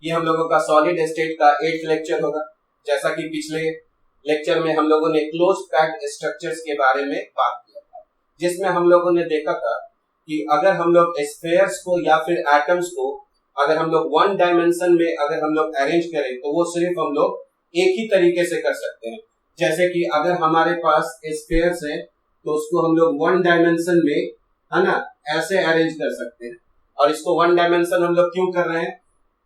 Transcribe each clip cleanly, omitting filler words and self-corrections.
ये हम लोगों का सॉलिड स्टेट का 8th लेक्चर होगा। जैसा कि पिछले लेक्चर में हम लोगों ने क्लोज पैक्ड स्ट्रक्चर्स के बारे में बात किया था, जिसमें हम लोगों ने देखा था कि अगर हम लोग स्फीयर्स को या फिर एटम्स को अगर हम लोग वन डायमेंशन में अगर हम लोग अरेंज करें तो वो सिर्फ हम लोग एक ही तरीके से कर सकते हैं। जैसे कि अगर हमारे पास स्फीयर्स है तो उसको हम लोग वन डायमेंशन में, है ना, ऐसे अरेंज कर सकते हैं। और इसको वन डायमेंशन हम लोग क्यों कर रहे हैं?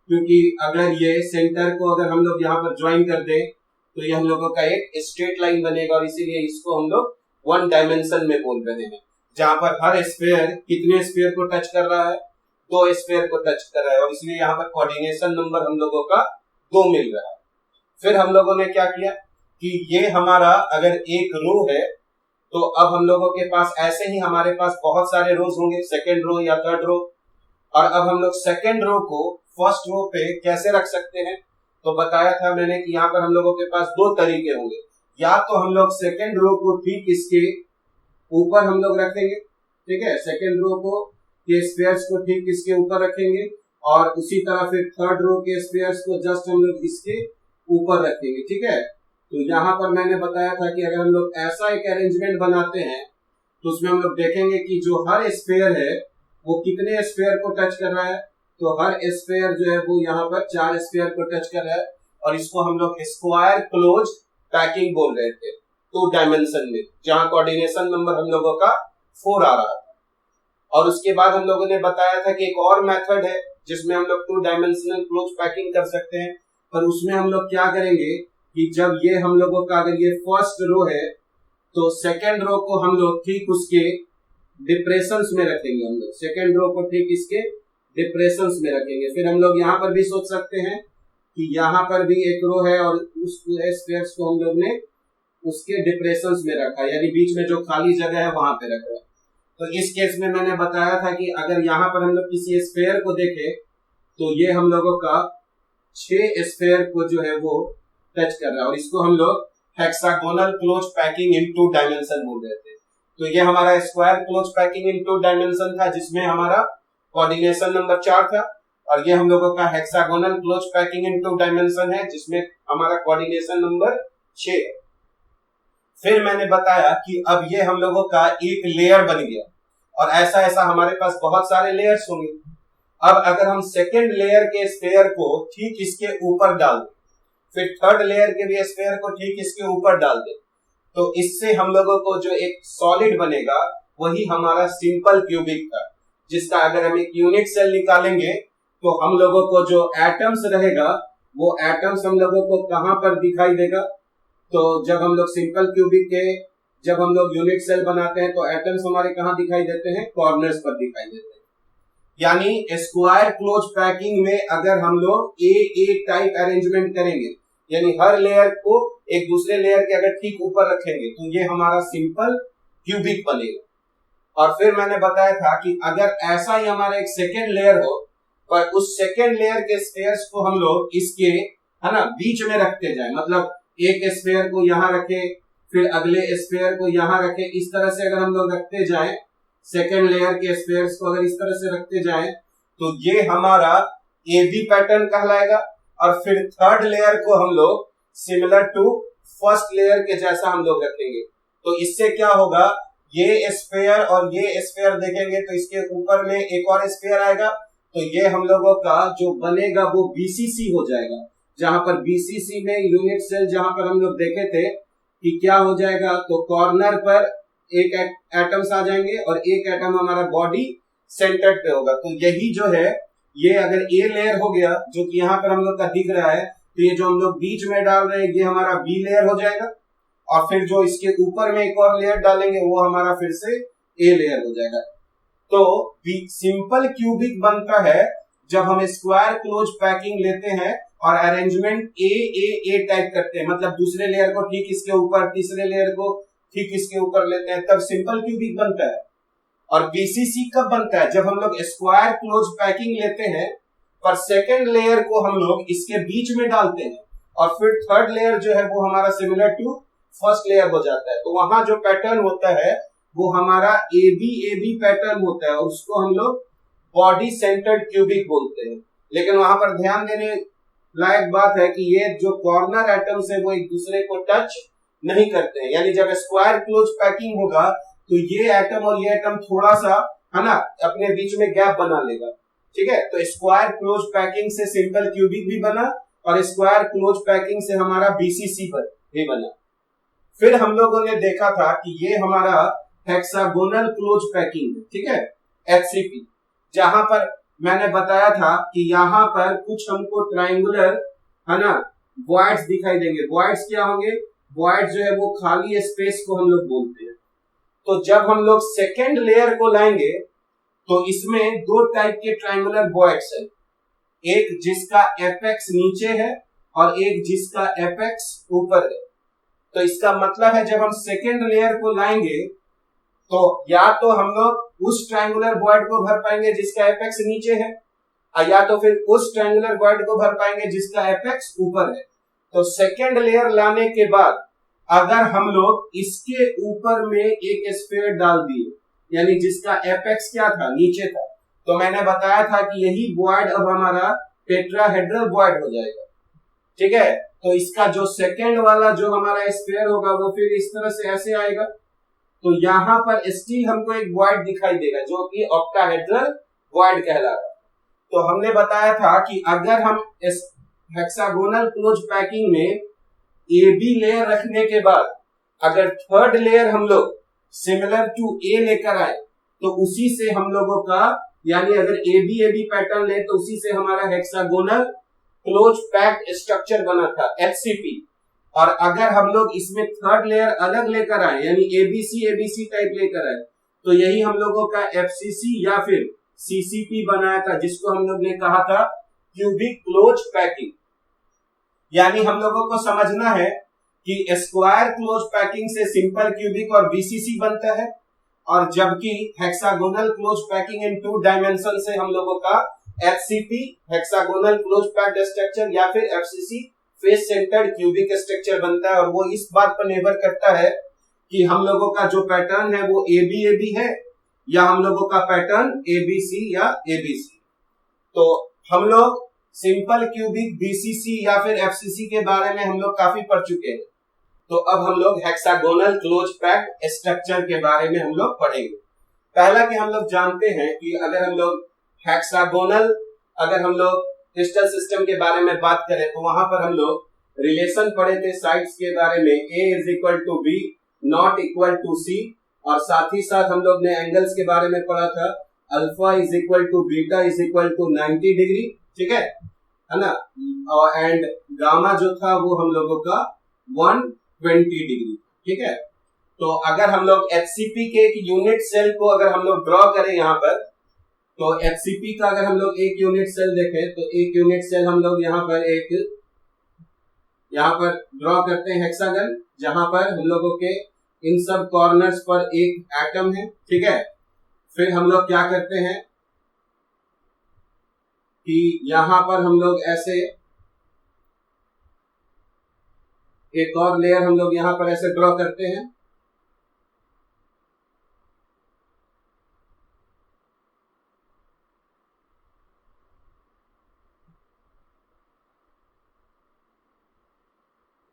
क्योंकि अगर ये सेंटर को अगर हम लोग यहाँ पर ज्वाइन कर दें तो ये हम लोगों का एक स्ट्रेट लाइन बनेगा, और इसीलिए इसको हम लोग वन डायमेंशन में बोल रहे हैं। जहां पर हर स्फीयर कितने स्फीयर को टच कर रहा है? 2 स्फीयर को टच कर रहा है, और इसलिए यहाँ पर कोऑर्डिनेशन नंबर हम लोगों का 2 मिल रहा है। फिर हम लोगों ने क्या किया कि ये हमारा अगर एक रो है तो अब हम लोगों के पास ऐसे ही हमारे पास बहुत सारे रोज होंगे, सेकेंड रो या थर्ड रो। और अब हम लोग सेकेंड रो को फर्स्ट रो पे कैसे रख सकते हैं? तो बताया था मैंने कि यहाँ पर हम लोगों के पास 2 तरीके होंगे। या तो हम लोग सेकेंड रो को ठीक इसके ऊपर हम लोग रखेंगे, ठीक है, सेकेंड रो को के स्फीयर्स को ठीक इसके ऊपर रखेंगे, और उसी तरह फिर थर्ड रो के स्फीयर्स को जस्ट हम लोग इसके ऊपर रखेंगे, ठीक है। तो यहाँ पर मैंने बताया था कि अगर हम लोग ऐसा एक अरेंजमेंट बनाते हैं तो उसमें हम लोग देखेंगे कि जो हर स्फीयर है वो कितने स्फीयर को टच कर रहा है। तो हर स्फीयर जो है वो यहाँ पर 4 स्फीयर को टच कर रहा है, और इसको हम लोग स्क्वायर क्लोज पैकिंग बोल रहे थे 2 डायमेंशन में, जहां कोऑर्डिनेशन नंबर हम लोगों का 4 आ रहा था। और उसके बाद हम लोगों ने बताया था कि एक और मेथड है जिसमें हम लोग 2 डायमेंशनल क्लोज पैकिंग कर सकते हैं। पर उसमें हम लोग क्या करेंगे कि जब ये हम लोगों का अगर ये फर्स्ट रो है तो सेकेंड रो को हम लोग ठीक उसके डिप्रेशंस में रखेंगे। हम लोग सेकेंड रो को ठीक इसके डिप्रेशंस में रखेंगे। फिर हम लोग यहाँ पर भी सोच सकते हैं कि यहाँ पर भी एक रो है और उस पूरे स्पेस को हम लोग ने उसके डिप्रेशंस में रखा, यानी बीच में जो खाली जगह है वहां पे रखा। तो इस केस में मैंने बताया था कि अगर यहाँ पर हम लोग किसी स्फीयर को देखें तो ये हम लोगों का 6 स्फीयर को जो है वो टच कर रहा है, और इसको हम लोग hexagonal close packing in 2 dimension बोल रहे थे। तो ये हमारा square close packing in 2 dimension था, जिसमें हमारा कोऑर्डिनेशन नंबर 4 था, और ये हम लोगों का hexagonal close packing in 2 dimension है, जिसमें हमारा कोऑर्डिनेशन नंबर 6 है। फिर मैंने बताया कि अब ये हम लोगों का एक लेयर बन गया, और ऐसा ऐसा हमारे पास बहुत सारे लेयर्स होंगे। अब अगर हम सेकेंड लेयर के स्फीयर को ठीक इसके ऊपर डाल दें, फिर थर्ड लेयर के भी स्फीयर को ठीक इसके ऊपर डाल दें, तो इससे हम लोगों को जो एक सॉलिड बनेगा वही हमारा सिंपल क्यूबिक था, जिसका अगर हम एक यूनिट सेल निकालेंगे तो हम लोगों को जो एटम्स रहेगा वो एटम्स हम लोगों को कहां पर दिखाई देगा? तो जब हम लोग सिंपल क्यूबिक के जब हम लोग यूनिट सेल बनाते हैं तो एटम्स हमारे कहां दिखाई देते हैं? कॉर्नर्स पर दिखाई देते हैं। यानी स्क्वायर क्लोज पैकिंग में अगर हम लोग ए टाइप अरेंजमेंट करेंगे, यानी हर लेयर को एक दूसरे लेयर के अगर ठीक ऊपर रखेंगे तो ये हमारा सिंपल क्यूबिक बनेगा। और फिर मैंने बताया था कि अगर ऐसा ही हमारा एक सेकेंड लेयर हो, पर उस सेकेंड लेयर के स्फीयर्स को हम लोग इसके, है ना, बीच में रखते जाए, मतलब एक स्फीयर को यहाँ रखे फिर अगले स्फीयर को यहाँ रखे, इस तरह से अगर हम लोग रखते जाए, सेकेंड लेयर के स्फीयर्स को अगर इस तरह से रखते जाए तो ये हमारा ए बी पैटर्न कहलाएगा। और फिर थर्ड लेयर को हम लोग सिमिलर टू फर्स्ट लेयर के जैसा हम लोग रखेंगे। तो इससे क्या होगा, ये स्फीयर और ये स्फीयर देखेंगे तो इसके ऊपर में एक और स्फीयर आएगा, तो ये हम लोगों का जो बनेगा वो बीसीसी हो जाएगा। जहां पर बीसीसी में यूनिट सेल जहां पर हम लोग देखे थे कि क्या हो जाएगा, तो कॉर्नर पर एक एटम्स आ जाएंगे और एक एटम हमारा बॉडी सेंटर पे होगा। तो यही जो है, ये अगर ए लेयर हो गया जो कि यहाँ पर हम लोग का दिख रहा है, तो ये जो हम लोग बीच में डाल रहे हैं ये हमारा बी लेयर हो जाएगा, और फिर जो इसके ऊपर में एक और लेयर डालेंगे वो हमारा फिर से ए लेयर हो जाएगा। तो सिंपल क्यूबिक बनता है जब हम स्क्वायर क्लोज पैकिंग लेते हैं और अरेंजमेंट ए टाइप करते हैं, मतलब दूसरे लेयर को ठीक इसके ऊपर, तीसरे लेयर को ठीक इसके ऊपर लेते हैं, तब सिंपल क्यूबिक बनता है। और बीसीसी कब बनता है? जब हम लोग स्क्वायर क्लोज पैकिंग लेते हैं पर सेकेंड लेयर को हम लोग इसके बीच में डालते हैं, और फिर थर्ड लेयर जो है वो हमारा सिमिलर टू फर्स्ट लेयर हो जाता है। तो वहां जो पैटर्न होता है वो हमारा ए बी पैटर्न होता है, और उसको हम लोग बॉडी सेंटर्ड क्यूबिक बोलते हैं। लेकिन वहां पर ध्यान देने लायक बात है कि ये जो कॉर्नर एटम्स है वो एक दूसरे को टच नहीं करते हैं, यानी जब स्क्वायर क्लोज पैकिंग होगा तो ये एटम और ये एटम थोड़ा सा, है ना, अपने बीच में गैप बना लेगा। ठीक है, तो स्क्वायर क्लोज पैकिंग से सिंपल क्यूबिक भी बना और स्क्वायर क्लोज पैकिंग से हमारा बीसीसी पर भी बना। फिर हम लोगों ने देखा था कि ये हमारा हेक्सागोनल क्लोज पैकिंग है, ठीक है, एचसीपी, जहां पर मैंने बताया था कि यहां पर कुछ हमको ट्रायंगुलर, है ना, वॉइड्स दिखाई देंगे। वॉइड्स क्या होंगे? वॉइड जो है वो खाली स्पेस को हम लोग बोलते हैं। तो जब हम लोग सेकेंड लेयर को लाएंगे तो इसमें दो टाइप के ट्रायंगुलर वॉइड्स है, एक जिसका एपेक्स नीचे है और एक जिसका एपेक्स ऊपर है। तो इसका मतलब है जब हम सेकेंड लेयर को लाएंगे तो या तो हम लोग उस ट्रायंगुलर वॉइड को भर पाएंगे जिसका एपेक्स नीचे है, या तो फिर उस ट्रायंगुलर वॉइड को भर पाएंगे जिसका एपेक्स ऊपर है। तो सेकेंड लेयर लाने के बाद अगर हम लोग इसके ऊपर में एक स्फीयर डाल दिए, यानी जिसका एपेक्स क्या था? नीचे था, तो मैंने बताया था कि यही वॉइड अब हमारा टेट्राहेड्रल वॉइड हो जाएगा। ठीक है, तो इसका जो सेकेंड वाला जो हमारा स्फीयर होगा वो फिर इस तरह से ऐसे आएगा। तो यहां पर स्टिल हमको एक वॉइड दिखाई देगा जो कि ऑक्टाहेड्रल वॉइड कहलाता है। तो हमने बताया था कि अगर हम इस हेक्सागोनल क्लोज पैकिंग में ए बी लेयर रखने के बाद अगर थर्ड लेयर हम लोग सिमिलर टू ए लेकर आए तो उसी से हम लोगों का, यानी अगर ए बी पैटर्न ले तो उसी से हमारा हेक्सागोनल क्लोज पैक्ड स्ट्रक्चर बना था एचसीपी। और अगर हम लोग इसमें थर्ड लेयर अलग लेकर आए यानी एबीसी टाइप लेकर आए तो यही हम लोगों का एफसीसी या फिर सीसीपी बनाया था, जिसको हम लोग ने कहा था क्यूबिक क्लोज पैकिंग। यानी हम लोगों को समझना है कि स्क्वायर क्लोज पैकिंग से सिंपल क्यूबिक और बीसीसी बनता है, और जबकि hexagonal close packing in 2 dimension से हम लोगों का HCP hexagonal close packed structure या फिर FCC face centred cubic structure बनता है। और वो इस बात पर निर्भर करता है कि हम लोगों का जो पैटर्न है वो एबी है या हम लोगों का पैटर्न एबीसी या एबीसी। तो हम लोग सिंपल क्यूबिक, बीसीसी या फिर एफसीसी के बारे में हम लोग काफी पढ़ चुके हैं। तो अब हम लोग हेक्सागोनल क्लोज पैक्ड स्ट्रक्चर के बारे में हम लोग पढ़ेंगे। पहला कि हम लोग जानते हैं कि अगर हम लोग हेक्सागोनल, अगर हम लोग क्रिस्टल सिस्टम के बारे में बात करें तो वहां पर हम लोग रिलेशन पढ़े थे साइड्स के बारे में, A is equal to B not equal to C, और साथ ही साथ हम लोग ने एंगल्स के बारे में पढ़ा था, alpha is equal to beta is equal to 90 degree, ठीक है ना, और एंड गामा जो था वो हम लोगों का 120 डिग्री, ठीक है। तो अगर हम लोग एचसीपी के एक यूनिट सेल को अगर हम लोग ड्रॉ करें यहाँ पर, तो एचसीपी का अगर हम लोग एक यूनिट सेल देखें तो एक यूनिट सेल हम लोग यहाँ पर ड्रॉ करते हैं हेक्सागन, जहां पर हम लोगों के इन सब कॉर्नर्स पर एक एटम है, ठीक है। फिर हम लोग क्या करते हैं कि यहां पर हम लोग ऐसे एक और लेयर हम लोग यहां पर ऐसे ड्रॉ करते हैं।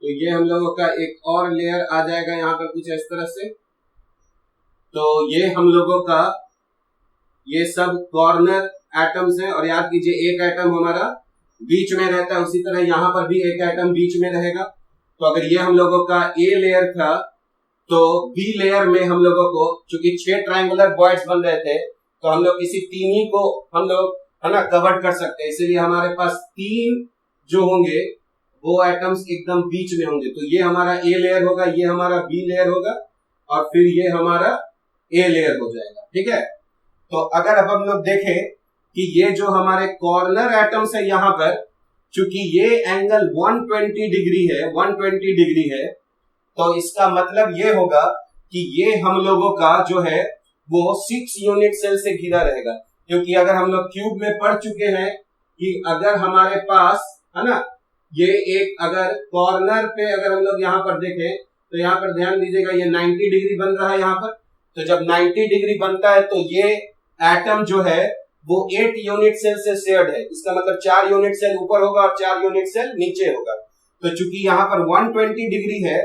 तो ये हम लोगों का एक और लेयर आ जाएगा यहाँ पर कुछ इस तरह से। तो ये हम लोगों का ये सब कॉर्नर एटम्स हैं, और याद कीजिए एक एटम हमारा बीच में रहता है, उसी तरह यहाँ पर भी एक एटम बीच में रहेगा। तो अगर ये हम लोगों का ए लेयर था तो बी लेयर में हम लोगों को चूंकि 6 ट्रायंगुलर वॉइड्स बन रहे थे तो हम लोग इसी 3 ही को हम लोग, है ना, कवर कर सकते हैं। इसलिए हमारे पास 3 जो होंगे वो एटम्स एकदम बीच में होंगे। तो ये हमारा ए लेयर होगा, ये हमारा बी लेयर होगा और फिर ये हमारा ए लेयर हो जाएगा, ठीक है। तो अगर अब हम लोग देखें कि ये जो हमारे कॉर्नर एटम्स है यहाँ पर, चूंकि ये एंगल 120 डिग्री है, तो इसका मतलब ये होगा कि ये हम लोगों का जो है वो 6 यूनिट सेल से घिरा रहेगा। क्योंकि अगर हम लोग क्यूब में पढ़ चुके हैं कि अगर हमारे पास, है ना, ये एक अगर कॉर्नर पे अगर हम लोग यहाँ पर देखें तो यहाँ पर ध्यान दीजिएगा ये 90 डिग्री बन रहा है यहाँ पर। तो जब 90 डिग्री बनता है तो ये एटम जो है वो 8 यूनिट सेल से शेयर्ड है। इसका मतलब 4 यूनिट सेल ऊपर होगा और 4 यूनिट सेल नीचे होगा। तो चूंकि यहाँ पर 120 डिग्री है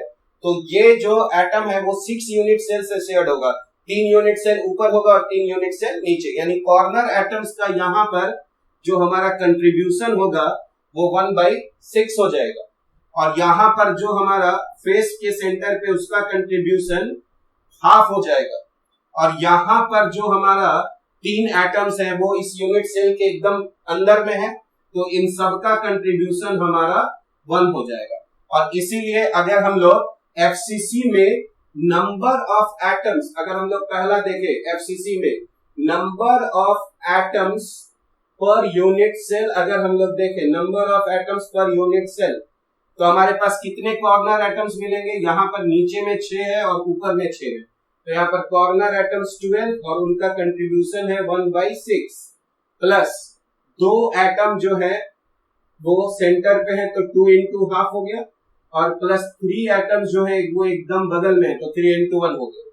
तो ये जो एटम है वो 6 यूनिट सेल से शेयर्ड होगा। 3 यूनिट सेल ऊपर होगा और 3 यूनिट सेल नीचे, यानी कॉर्नर एटम्स का यहाँ पर जो हमारा कंट्रीब्यूशन होगा वो 1/6 हो जाएगा। और यहाँ पर जो हमारा फेस के सेंटर पे उसका कंट्रीब्यूशन हाफ हो जाएगा। और यहाँ पर जो हमारा 3 एटम्स है वो इस यूनिट सेल के एकदम अंदर में है, तो इन सबका कंट्रीब्यूशन हमारा 1 हो जाएगा। और इसीलिए अगर हम लोग एफसीसी में नंबर ऑफ एटम्स, अगर हम लोग पहला देखें एफसीसी में number of atoms per unit cell, अगर हम लोग देखें number of atoms per unit cell, तो हमारे पास कितने कॉर्नर एटम्स मिलेंगे? यहाँ पर नीचे में 6 है और ऊपर में 6 है, तो यहाँ पर कॉर्नर एटम्स 12 और उनका कंट्रीब्यूशन है 1/6 प्लस 2 एटम जो है वो सेंटर पे है तो 2 into हाफ हो गया, और प्लस 3 एटम्स जो है वो एकदम बगल में है तो 3 into 1 हो गया।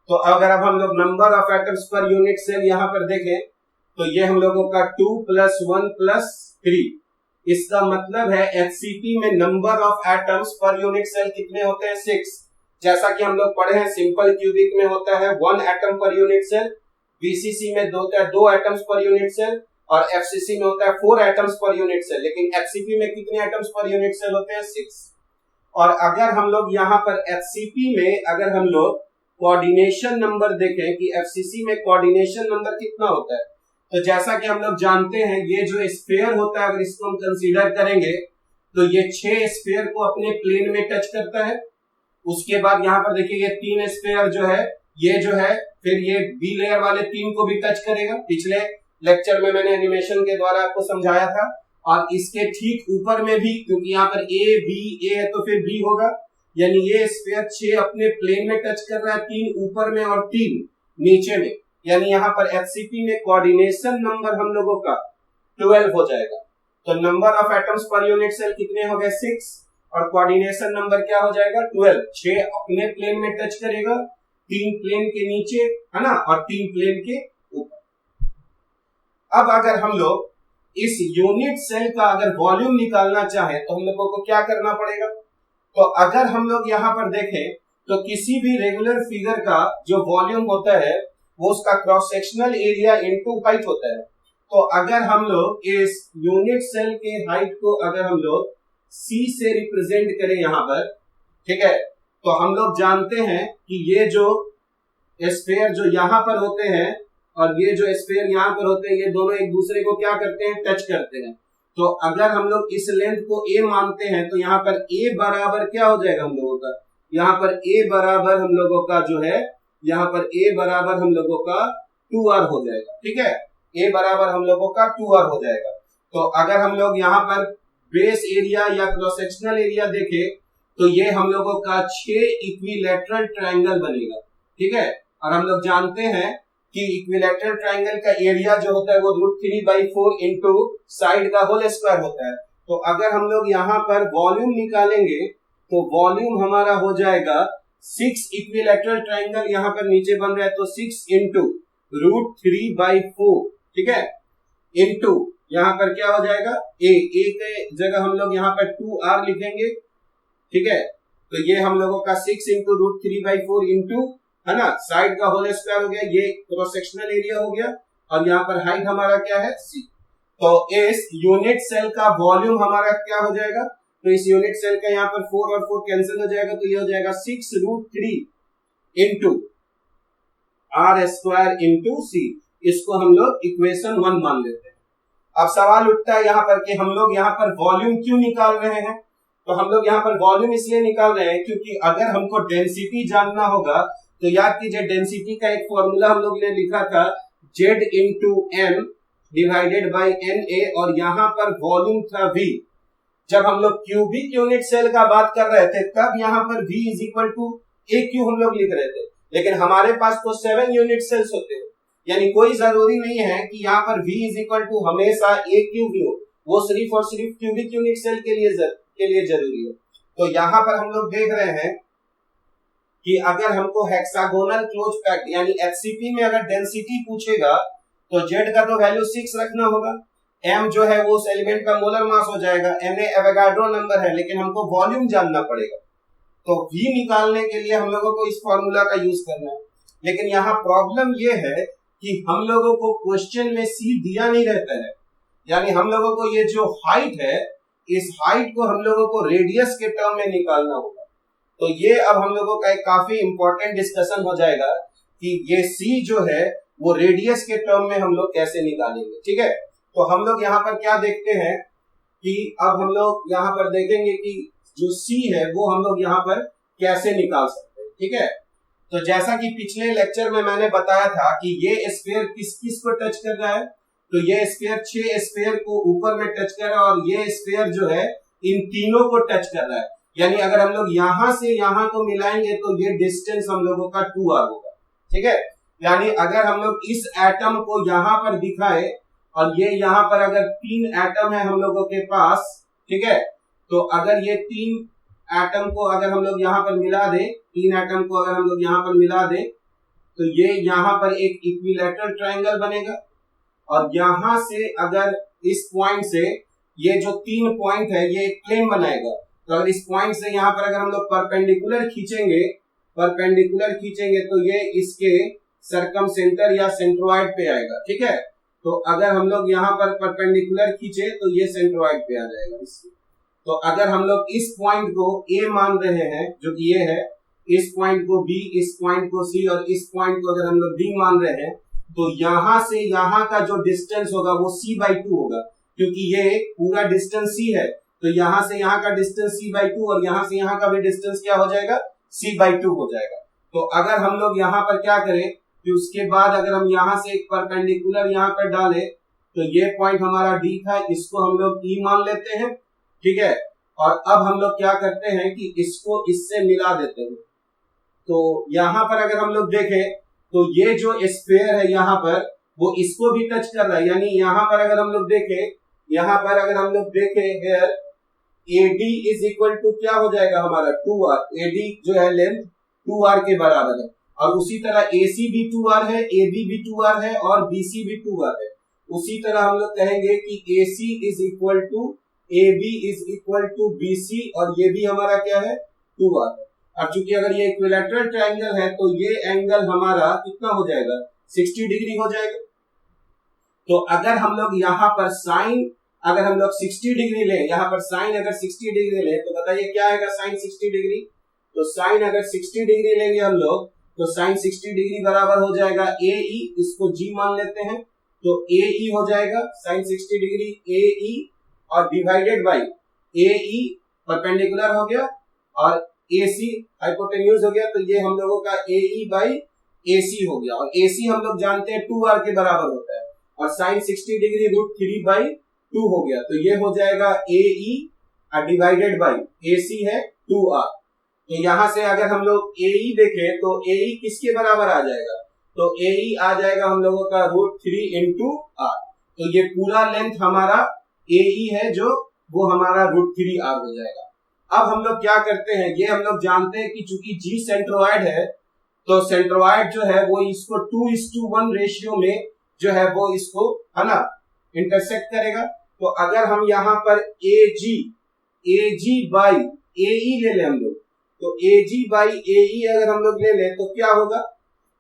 तो अगर अब हम लोग number of atoms per unit cell यहाँ पर देखें तो ये हम लोगों का 2 + 1 + 3, इसका मतलब है एचसीपी में number of atoms per unit cell कितने होते हैं? 6। जैसा कि हम लोग पढ़े हैं सिंपल क्यूबिक में होता है 1 एटम पर यूनिट सेल, बीसीसी में होता है 2 एटम्स पर यूनिट सेल, और एफसीसी में होता है 4 एटम्स पर यूनिट सेल। लेकिन एचसीपी में कितने एटम्स पर यूनिट सेल होते हैं? 6। और अगर हम लोग यहाँ पर एचसीपी में अगर हम लोग कोऑर्डिनेशन नंबर देखें कि एफसीसी में कोऑर्डिनेशन नंबर कितना होता है, तो जैसा कि हम लोग जानते हैं ये जो स्फीयर होता है अगर इसको हम कंसीडर करेंगे तो ये 6 स्फीयर को अपने प्लेन में टच करता है। उसके बाद यहाँ पर देखिए ये 3 स्फीयर जो है ये जो है फिर ये बी लेयर वाले 3 को भी टच करेगा। पिछले लेक्चर में मैंने एनिमेशन के द्वारा आपको समझाया था। और इसके ठीक ऊपर में भी, क्योंकि यहाँ पर ए बी ए है तो फिर बी होगा, यानी ये स्फीयर 6 अपने प्लेन में टच कर रहा है, 3 ऊपर में और 3 नीचे में, यानी यहाँ पर एचसीपी में कोऑर्डिनेशन नंबर हम लोगों का 12 हो जाएगा। तो number of atoms per unit cell कितने हो गए? 6, और कोऑर्डिनेशन नंबर क्या हो जाएगा? 12। 6 अपने प्लेन में टच करेगा, 3 प्लेन के नीचे है ना, और 3 प्लेन के ऊपर। अब अगर हम लोग इस यूनिट सेल का अगर वॉल्यूम निकालना चाहे तो हम लोगों को क्या करना पड़ेगा? तो अगर हम लोग यहाँ पर देखें तो किसी भी रेगुलर फिगर का जो वॉल्यूम होता है वो उसका cross sectional area into height होता है। तो अगर हम लोग इस यूनिट सेल के हाइट को अगर हम लोग C से रिप्रेजेंट करें यहाँ पर, ठीक है, तो हम लोग जानते हैं कि ये जो स्फीयर जो यहाँ पर होते हैं और ये जो स्फीयर यहाँ पर होते हैं, ये दोनों एक दूसरे को क्या करते हैं? टच करते हैं। तो अगर हम लोग इस लेंथ को a मानते हैं तो यहाँ पर a बराबर क्या हो जाएगा हम लोगों का? यहाँ पर a बराबर हम लोगों का जो है, यहाँ पर a बराबर हम लोगों का 2r हो जाएगा। ठीक है, a बराबर हम लोगों का 2r हो जाएगा। तो अगर हम लोग यहाँ पर बेस एरिया या क्रॉस सेक्शनल एरिया देखें तो ये हम लोगों का 6 इक्विलैटरल ट्रायंगल बनेगा। ठीक है, और हम लोग जानते हैं कि इक्विलैटरल ट्रायंगल का एरिया जो होता है वो √3/4 इंटू साइड का होल स्क्वायर होता है। तो अगर हम लोग यहाँ पर वॉल्यूम निकालेंगे तो वॉल्यूम हमारा हो जाएगा 6 इक्विलैटरल ट्रायंगल यहाँ पर नीचे बन रहा है तो 6 इंटू √3/4, ठीक है, इंटू यहाँ पर क्या हो जाएगा? a के जगह हम लोग यहाँ पर 2r लिखेंगे। ठीक है, तो ये हम लोगों का 6 इंटू √3/4 इंटू है ना साइड का होल स्क्वायर हो गया, ये क्रॉस सेक्शनल एरिया हो गया, और यहाँ पर हाइट हमारा क्या है? c। तो इस यूनिट सेल का वॉल्यूम हमारा क्या हो जाएगा? तो इस यूनिट सेल का यहाँ पर 4 और 4 कैंसिल हो जाएगा, तो ये हो जाएगा 6√3 इंटू r² इंटू c। इसको हम लोग इक्वेशन 1 मान लेते हैं। अब सवाल उठता है यहाँ पर कि हम लोग यहाँ पर वॉल्यूम क्यों निकाल रहे हैं? तो हम लोग यहाँ पर वॉल्यूम इसलिए निकाल रहे हैं क्योंकि अगर हमको डेंसिटी जानना होगा तो याद कीजिए डेंसिटी का एक फॉर्मूला हम लोग ने लिखा था Z into M divided by NA, और यहाँ पर वॉल्यूम था V। जब हम लोग क्यूबिक यूनिट सेल का बात कर रहे थे तब यहाँ पर V is equal to AQ हम लोग लिख रहे थे, लेकिन हमारे पास तो 7 यूनिट सेल्स होते हैं, यानी कोई जरूरी नहीं है कि यहाँ पर V इज इक्वल टू हमेशा AQ भी हो, वो सिर्फ और सिर्फ क्यूबिक यूनिट सेल के लिए जरूरी है। तो यहाँ पर हम लोग देख रहे हैं कि अगर हमको हेक्सागोनल क्लोज पैक्ड यानी एचसीपी में अगर डेंसिटी पूछेगा तो जेड का तो वैल्यू 6 रखना होगा। एम जो है वो उस एलिमेंट का मोलर मास हो जाएगा, एम एवोगाड्रो नंबर है, लेकिन हमको वॉल्यूम जानना पड़ेगा। तो V निकालने के लिए हम लोगों को इस फॉर्मूला का यूज करना है। लेकिन यहाँ प्रॉब्लम ये है कि हम लोगों को क्वेश्चन में C दिया नहीं रहता है, यानी हम लोगों को ये जो हाइट है, इस हाइट को हम लोगों को रेडियस के टर्म में निकालना होगा। तो ये अब हम लोगों का एक काफी इंपॉर्टेंट डिस्कशन हो जाएगा कि ये C जो है वो रेडियस के टर्म में हम लोग कैसे निकालेंगे। ठीक है, तो हम लोग यहाँ पर क्या देखते हैं कि अब हम लोग यहाँ पर देखेंगे कि जो C है वो हम लोग यहाँ पर कैसे निकाल सकते हैं। ठीक है, तो जैसा कि पिछले लेक्चर में मैंने बताया था कि ये स्फीयर किस किस को टच कर रहा है, तो ये स्फीयर 6 स्फीयर को ऊपर में टच कर रहा है और ये स्फीयर जो है इन तीनों को टच कर रहा है। यानी अगर हम लोग यहाँ से यहाँ को मिलाएंगे तो ये डिस्टेंस हम लोगों का 2r होगा। ठीक है, यानी अगर हम लोग इस एटम को यहाँ पर दिखाए और ये यहाँ पर अगर 3 एटम है हम लोगों के पास, ठीक है, तो अगर ये 3 एटम को अगर हम लोग यहाँ पर मिला दें, 3 एटम को अगर हम लोग यहाँ पर मिला दें तो ये यहाँ पर एक इक्विलैटरल ट्रायंगल बनेगा। और यहाँ से अगर इस पॉइंट से ये जो 3 पॉइंट है ये एक प्लेन बनाएगा। तो अगर इस पॉइंट से यहाँ पर अगर हम लोग परपेंडिकुलर खींचेंगे तो ये इसके सरकम सेंटर या सेंट्रोइड पे आएगा। ठीक है, तो अगर हम लोग यहाँ पर परपेंडिकुलर खींचे तो ये सेंट्रोइड पे आ जाएगा इससे। तो अगर हम लोग इस पॉइंट को A मान रहे हैं जो कि ये है, इस पॉइंट को B, इस पॉइंट को C और इस पॉइंट को अगर हम लोग D मान रहे हैं तो यहाँ से यहाँ का जो डिस्टेंस होगा वो C/2 होगा, क्योंकि ये पूरा डिस्टेंस C है। तो यहाँ से यहाँ का डिस्टेंस C/2 और यहाँ से यहाँ का भी डिस्टेंस क्या हो जाएगा, C/2 हो जाएगा। तो अगर हम लोग यहाँ पर क्या करें कि उसके बाद अगर हम यहाँ से एक परपेंडिकुलर यहाँ पर डालें तो ये पॉइंट हमारा D था, इसको हम लोग E मान लेते हैं। ठीक है, और अब हम लोग क्या करते हैं कि इसको इससे मिला देते हैं। तो यहाँ पर अगर हम लोग देखें तो ये जो स्फीयर है यहाँ पर वो इसको भी टच कर रहा है। यानी यहाँ पर अगर हम लोग देखें, यहाँ पर अगर हम लोग देखें here AD is equal to क्या हो जाएगा हमारा 2r। AD जो है लेंथ 2r के बराबर है, और उसी तरह AC भी 2r है, AB भी 2r है और BC भी 2r है। उसी तरह हम लोग कहेंगे कि AC is equal to AB is equal to BC और ये भी हमारा क्या है 2r है। अब चूंकि अगर ये इक्विलैटरल ट्रायंगल है तो ये एंगल हमारा कितना हो जाएगा 60 डिग्री हो जाएगा। तो अगर हम लोग यहाँ पर साइन अगर हम लोग 60 डिग्री लें, यहाँ पर साइन अगर 60 डिग्री लें तो बताइए क्या आएगा साइन 60 डिग्री। तो साइन अगर 60 डिग्री लेंगे हम लोग तो साइन 60 डिग्री बराबर हो जाएगा AE, इसको G मान लेते हैं तो AE हो जाएगा साइन 60 डिग्री AE और डिवाइडेड बाई AE परपेंडिकुलर हो गया और AC हाइपोटेन्यूज हो गया। तो ये हम लोगों का AE बाई AC हो गया, और AC हम लोग जानते हैं 2r के बराबर होता है, और साइन 60 डिग्री √3/2 हो गया। तो ये हो जाएगा AE डिवाइडेड बाई AC है 2r। तो यहां से अगर हम लोग AE देखें तो AE किसके बराबर आ जाएगा, तो AE आ जाएगा हम लोगों का √3 × r। तो ये पूरा लेंथ हमारा AE है जो वो हमारा √3r हो जाएगा। अब हम लोग क्या करते हैं, ये हम लोग जानते हैं कि चूंकि G सेंट्रोइड है तो सेंट्रोइड जो है वो इसको 2:1 रेशियो में जो है वो इसको है ना इंटरसेक्ट करेगा। तो अगर हम यहाँ पर AG बाई AE ले लें हम लोग, तो AG बाई AE अगर हम लोग ले लें तो क्या होगा,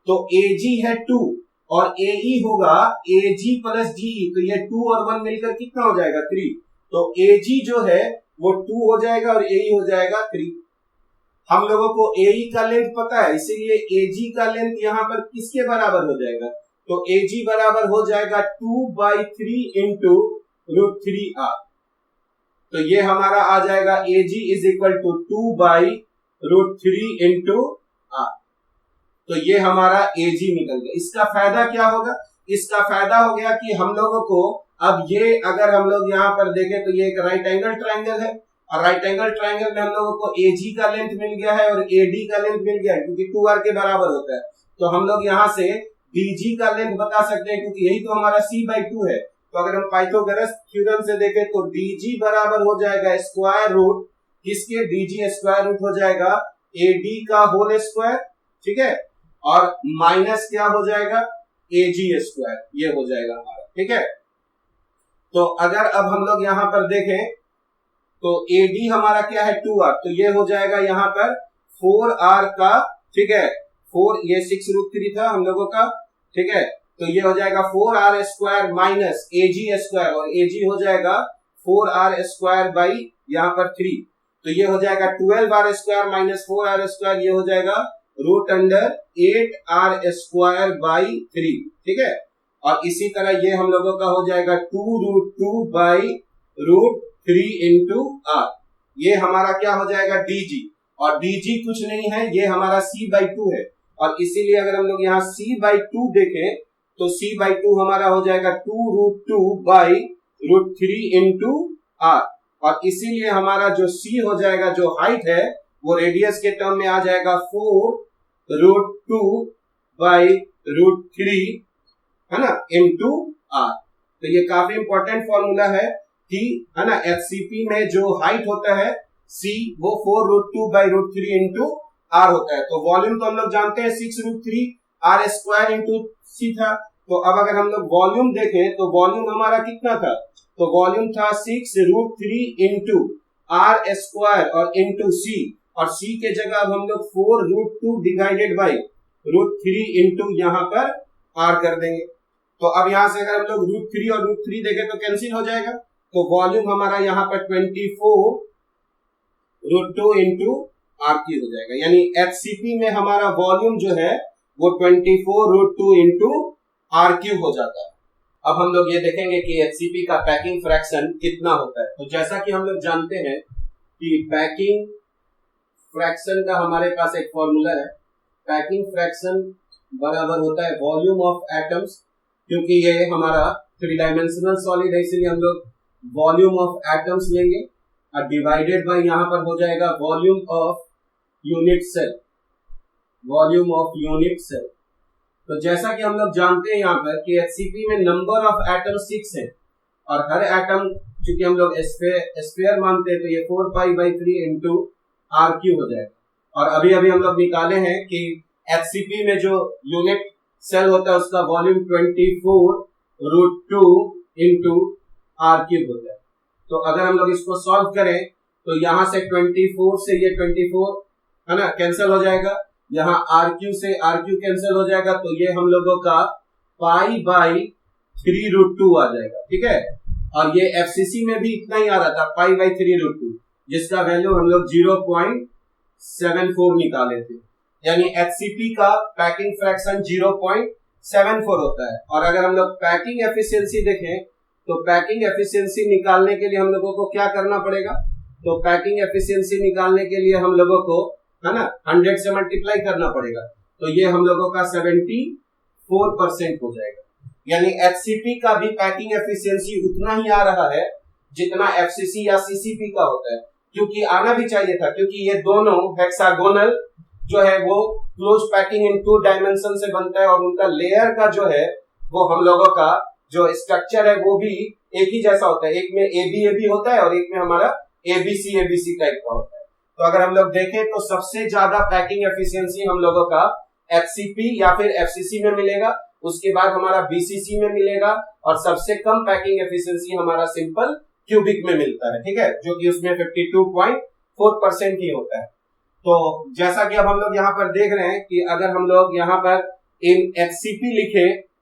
तो AG है 2 और AE होगा AG प्लस GE। तो ये 2 और 1 मिलकर कितना हो जाएगा 3। तो AG जो है वो 2 हो जाएगा और AE हो जाएगा 3। हम लोगों को AE का लेंथ पता है, इसीलिए AG का लेंथ यहाँ पर किसके बराबर हो जाएगा, तो AG बराबर हो जाएगा 2/3 × √3r। तो ये हमारा आ जाएगा AG is equal to 2/√3 × r। तो ये हमारा AG निकल गया। इसका फायदा क्या होगा, इसका फायदा हो गया कि हम लोगों को अब ये अगर हम लोग यहाँ पर देखें तो ये एक राइट एंगल ट्रायंगल है, और राइट एंगल ट्रायंगल में हम लोगों को AG का लेंथ मिल गया है और AD का लेंथ मिल गया है, क्योंकि 2r के बराबर होता है। तो हम लोग यहाँ से BG का लेंथ बता सकते हैं, क्योंकि यही तो हमारा C/2 है। तो अगर हम पाइथागोरस थ्योरम से देखें तो DG बराबर हो जाएगा स्क्वायर रूट किसके, DG स्क्वायर रूट हो जाएगा AD का होल स्क्वायर। ठीक है, और माइनस क्या हो जाएगा Ag², ये हो जाएगा हमारा, ठीक है। तो अगर अब हम लोग यहां पर देखें तो AD हमारा क्या है 2R, तो ये हो जाएगा यहां पर 4R का, ठीक है, 4 ये 6√3 था हम लोगों का, ठीक है, तो ये हो जाएगा 4R² माइनस Ag², और Ag हो जाएगा 4R² बाई यहां पर 3, तो ये हो जाएगा 12R² माइनस 4R², ये हो जाएगा √8R² बाई 3, ठीक है। और इसी तरह ये हम लोगों का हो जाएगा 2√2 बाई √3 इंटू R, ये हमारा क्या हो जाएगा DG, और DG कुछ नहीं है, ये हमारा C/2 है, और इसीलिए अगर हम लोग यहाँ C/2 देखें तो C/2 हमारा हो जाएगा 2√2 बाई √3 इंटू R, और इसीलिए हमारा जो C हो जाएगा, जो हाइट है, वो रेडियस के टर्म में आ जाएगा 4√2 बाई √3, है ना, इंटू R। तो ये काफी इंपॉर्टेंट फॉर्मूला है कि, है ना, एचसीपी में जो हाइट होता है C, वो 4√2 बाई √3 इंटू R होता है। तो वॉल्यूम तो हम लोग जानते हैं 6√3 R² इंटू C था, तो अब अगर हम लोग वॉल्यूम देखें तो वॉल्यूम हमारा कितना था, तो वॉल्यूम था 6√3 इंटू R² और इंटू C, और C के जगह अब हम लोग 4√2 डिवाइडेड बाई √3 इंटू यहाँ पर R कर देंगे। तो अब यहां से अगर हम लोग √3 और √3 देखें तो कैंसिल हो जाएगा, तो वॉल्यूम हमारा यहाँ पर 24√2 इंटू R³ हो जाएगा, यानी एचसीपी में हमारा वॉल्यूम जो है वो 24√2 इंटू R³ हो जाता है। अब हम लोग ये देखेंगे कि एचसीपी का पैकिंग फ्रैक्शन कितना होता है। तो जैसा कि हम लोग जानते हैं कि पैकिंग फ्रैक्शन का हमारे पास एक फॉर्मूला है, पैकिंग फ्रैक्शन बराबर होता है वॉल्यूम ऑफ एटम्स, क्योंकि ये हमारा 3 डायमेंशनल सॉलिड है, इसीलिए हम लोग वॉल्यूम ऑफ एटम्स लेंगे और डिवाइडेड बाय यहाँ पर हो जाएगा volume of unit cell, volume of unit cell. तो जैसा कि हम लोग जानते हैं यहाँ पर कि एचसीपी में नंबर ऑफ एटम 6 है, और हर एटम चूंकि हम लोग स्फीयर मानते हैं, तो ये 4π/3 इंटू R³ हो जाएगा। और अभी अभी हम लोग निकाले हैं कि एचसीपी में जो यूनिट सेल होता है उसका वॉल्यूम 24√2 इंटू R³ होता है। तो अगर हम लोग इसको सॉल्व करें तो यहाँ से 24 से ये 24, है ना, कैंसिल हो जाएगा, यहाँ R³ से R³ कैंसिल हो जाएगा, तो ये हम लोगों का π/3√2 आ जाएगा, ठीक है। और ये एफसीसी में भी इतना ही आ रहा था, π/3√2, जिसका वैल्यू हम लोग 0.74 निकाले थे, यानी एचसीपी का पैकिंग फ्रैक्शन 0.74 होता है। और अगर हम लोग पैकिंग एफिशिएंसी देखें तो पैकिंग एफिशिएंसी निकालने के लिए हम लोगों को क्या करना पड़ेगा, तो पैकिंग एफिशिएंसी निकालने के लिए हम लोगों को, है ना, 100 से मल्टीप्लाई करना पड़ेगा, तो ये हम लोगों का 74% हो जाएगा। यानी एचसीपी का भी पैकिंग एफिशिएंसी उतना ही आ रहा है जितना एफसीसी या सीसीपी का होता है, क्योंकि आना भी चाहिए था, क्योंकि ये दोनों हेक्सागोनल जो है वो क्लोज पैकिंग इन 2 डायमेंशन से बनता है, और उनका लेयर का जो है वो हम लोगों का जो स्ट्रक्चर है वो भी एक ही जैसा होता है, एक में एबी होता है और एक में हमारा एबीसी टाइप का होता है। तो अगर हम लोग देखें तो सबसे ज्यादा पैकिंग एफिशिएंसी हम लोगों का एचसीपी या फिर एफसीसी में मिलेगा, उसके बाद हमारा बीसीसी में मिलेगा, और सबसे कम पैकिंग एफिशिएंसी हमारा सिंपल क्यूबिक में मिलता है, ठीक है, जो कि उसमें 52.4% ही होता है। तो जैसा कि अब हम लोग यहाँ पर देख रहे हैं कि अगर हम लोग यहाँ पर इन एचसीपी लिखे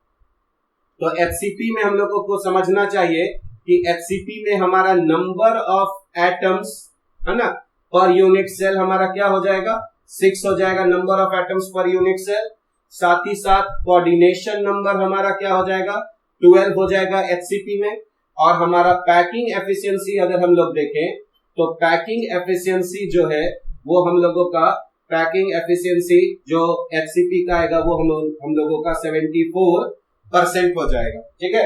तो एचसीपी में हम लोगों को समझना चाहिए कि एचसीपी में हमारा नंबर ऑफ एटम्स, है ना, पर यूनिट सेल हमारा क्या हो जाएगा, 6 हो जाएगा number of atoms per unit cell. साथ ही साथ कोऑर्डिनेशन नंबर हमारा क्या हो जाएगा, 12 हो जाएगा एचसीपी में। और हमारा पैकिंग एफिशिएंसी अगर हम लोग देखें तो पैकिंग एफिशिएंसी जो है वो हम लोगों का पैकिंग एफिशिएंसी जो एचसीपी का आएगा वो हम लोगों का 74% हो जाएगा, ठीक है।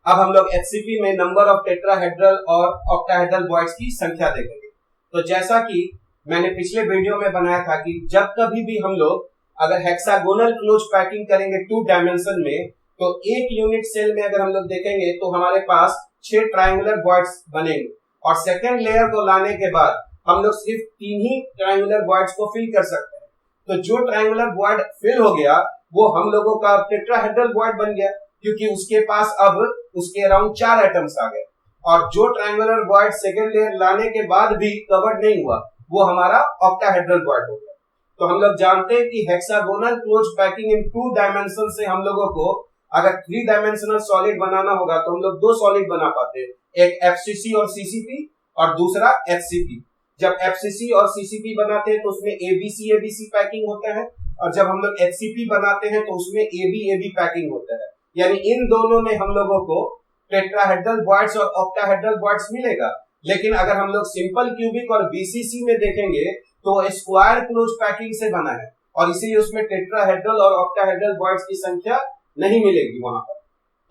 अब हम लोग एचसीपी में नंबर ऑफ टेट्राहेड्रल और ऑक्टाहेड्रल बॉइड्स की संख्या देखेंगे। तो जैसा कि मैंने पिछले वीडियो में बनाया था कि जब कभी भी हम लोग अगर हेक्सागोनल क्लोज पैकिंग करेंगे 2 डायमेंशन में, तो एक यूनिट सेल में अगर हम लोग देखेंगे तो हमारे पास 6 ट्रायंगुलर बॉइड्स बनेंगे, और सेकेंड लेयर को लाने के बाद हम लोग सिर्फ 3 ही ट्रायंगुलर बॉइड्स को फिल कर सकते हैं। तो जो ट्रायंगुलर बॉइड फिल हो गया वो हम लोगों का टेट्राहेड्रल बॉन्ड बन गया, क्योंकि उसके पास अब उसके अराउंड 4 एटम्स आ गए। और जो ट्रायंगुलर बॉन्ड सेकेंड लेयर लाने के बाद भी कवर्ड नहीं हुआ, वो हमारा ऑक्टाहेड्रल बॉन्ड हो गया। तो हम लोग जानते हैं कि hexagonal close packing in 2 dimension से हम लोगों को अगर 3 डायमेंशनल सॉलिड बनाना होगा तो हम लोग 2 सॉलिड बना पाते हैं, एक एफसीसी और सीसीपी और दूसरा एचसीपी। जब एफसीसी और सीसीपी बनाते हैं तो उसमें एबीसी एबीसी पैकिंग होता है, और जब हम लोग एचसीपी बनाते हैं तो उसमें एबी एबी पैकिंग होता है। यानी इन दोनों में हम लोगों को टेट्राहेड्रल बॉन्ड्स और ऑक्टाहेड्रल बॉन्ड्स मिलेगा। लेकिन अगर हम लोग सिंपल क्यूबिक और बीसीसी में देखेंगे तो स्क्वायर क्लोज पैकिंग से बना है, और इसीलिए उसमें टेट्राहेड्रल और ऑक्टाहेड्रल बॉन्ड्स की संख्या नहीं मिलेगी वहां पर।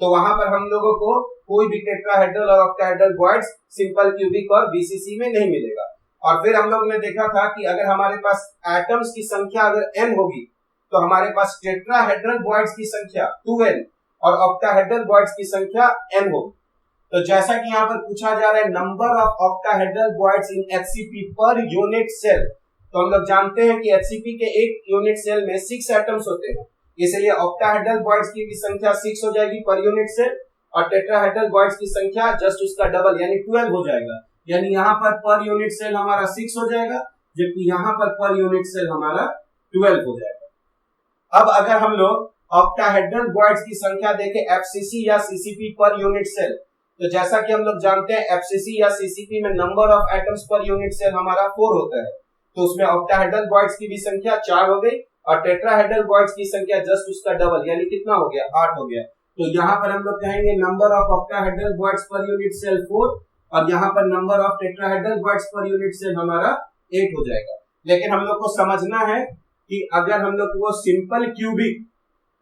तो वहां पर हम लोगों को कोई भी टेट्राहेड्रल और ऑक्टाहेड्रल बॉन्ड्स सिंपल क्यूबिक और बीसीसी में नहीं मिलेगा। और फिर हम लोग ने देखा था कि अगर हमारे पास एटम्स की संख्या अगर n होगी तो हमारे पास टेट्राहेड्रल बॉन्ड्स की संख्या 2n और ऑक्टाहेड्रल बॉन्ड्स की संख्या n होगी। तो जैसा कि यहाँ पर पूछा जा रहा है number of octahedral bonds in HCP per unit cell, तो हम लोग जानते हैं कि एचसीपी के एक यूनिट सेल में 6 एटम्स होते हैं, इसलिए ऑक्टाहेड्रल बॉन्ड्स की भी संख्या 6 हो जाएगी पर यूनिट सेल, और टेट्राहेड्रल बॉन्ड्स की संख्या जस्ट उसका डबल यानी 12 हो जाएगा। यानी यहाँ पर यूनिट सेल हमारा 6 हो जाएगा, जबकि यहाँ पर यूनिट सेल हमारा 12 हो जाएगा। अब अगर हम लोग ऑक्टाहेड्रल बॉन्ड्स की संख्या देखें एफसीसी या सीसीपी पर यूनिट सेल, तो जैसा कि हम लोग जानते हैं एफसीसी या सीसीपी में number of atoms per unit cell हमारा 4 होता है, तो उसमें ऑक्टाहेड्रल बॉन्ड्स की भी संख्या 4 हो गई, और टेट्राहेड्रल बॉन्ड्स की संख्या जस्ट उसका डबल यानी कितना हो गया 8 हो गया। तो यहाँ पर हम लोग कहेंगे number of octahedral bonds per unit cell 4, और यहाँ पर number of tetrahedral bonds per unit cell हमारा 8 हो जाएगा। लेकिन हम लोग को समझना है कि अगर हम लोग को सिंपल क्यूबिक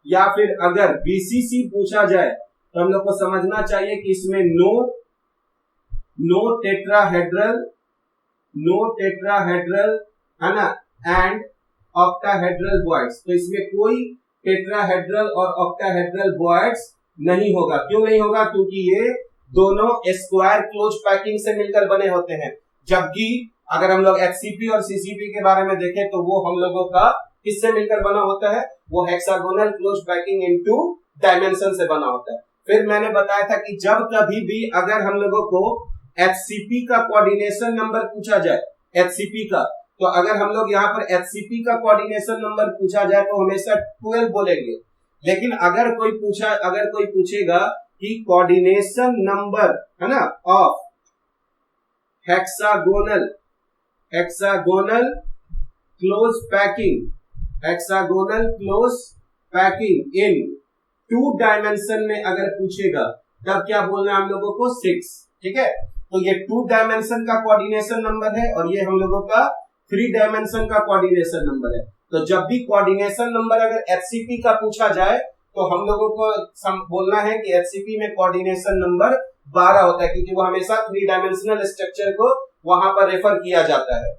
या फिर अगर बीसीसी पूछा जाए तो हम लोग को समझना चाहिए कि इसमें नो टेट्राहेड्रल है ना एंड ऑक्टाहेड्रल बॉन्ड्स, तो इसमें कोई टेट्राहेड्रल और ऑक्टाहेड्रल बॉन्ड्स नहीं होगा। क्यों नहीं होगा? क्योंकि ये दोनों स्क्वायर क्लोज पैकिंग से मिलकर बने होते हैं, जबकि अगर हम लोग एचसीपी और सीसीपी के बारे में देखें तो वो हम लोगों का किससे मिलकर बना होता है, वो hexagonal close packing in 2 dimension से बना होता है। फिर मैंने बताया था कि जब कभी भी अगर हम लोगों को एचसीपी का कोऑर्डिनेशन नंबर पूछा जाए, एचसीपी का, तो अगर हम लोग यहाँ पर एचसीपी का कोऑर्डिनेशन नंबर पूछा जाए तो हमेशा 12 बोलेंगे। लेकिन अगर कोई पूछेगा कि कोऑर्डिनेशन नंबर है ना of hexagonal close packing in 2 dimension में अगर पूछेगा तब क्या बोलना है हम लोगों को 6, ठीक है। तो ये 2 डायमेंशन का कोऑर्डिनेशन नंबर है और ये हम लोगों का 3 डायमेंशन का कोऑर्डिनेशन नंबर है। तो जब भी कोऑर्डिनेशन नंबर अगर एचसीपी का पूछा जाए तो हम लोगों को बोलना है कि एचसीपी में कोऑर्डिनेशन नंबर 12 होता है, क्योंकि वो हमेशा 3 डायमेंशनल स्ट्रक्चर को वहां पर रेफर किया जाता है।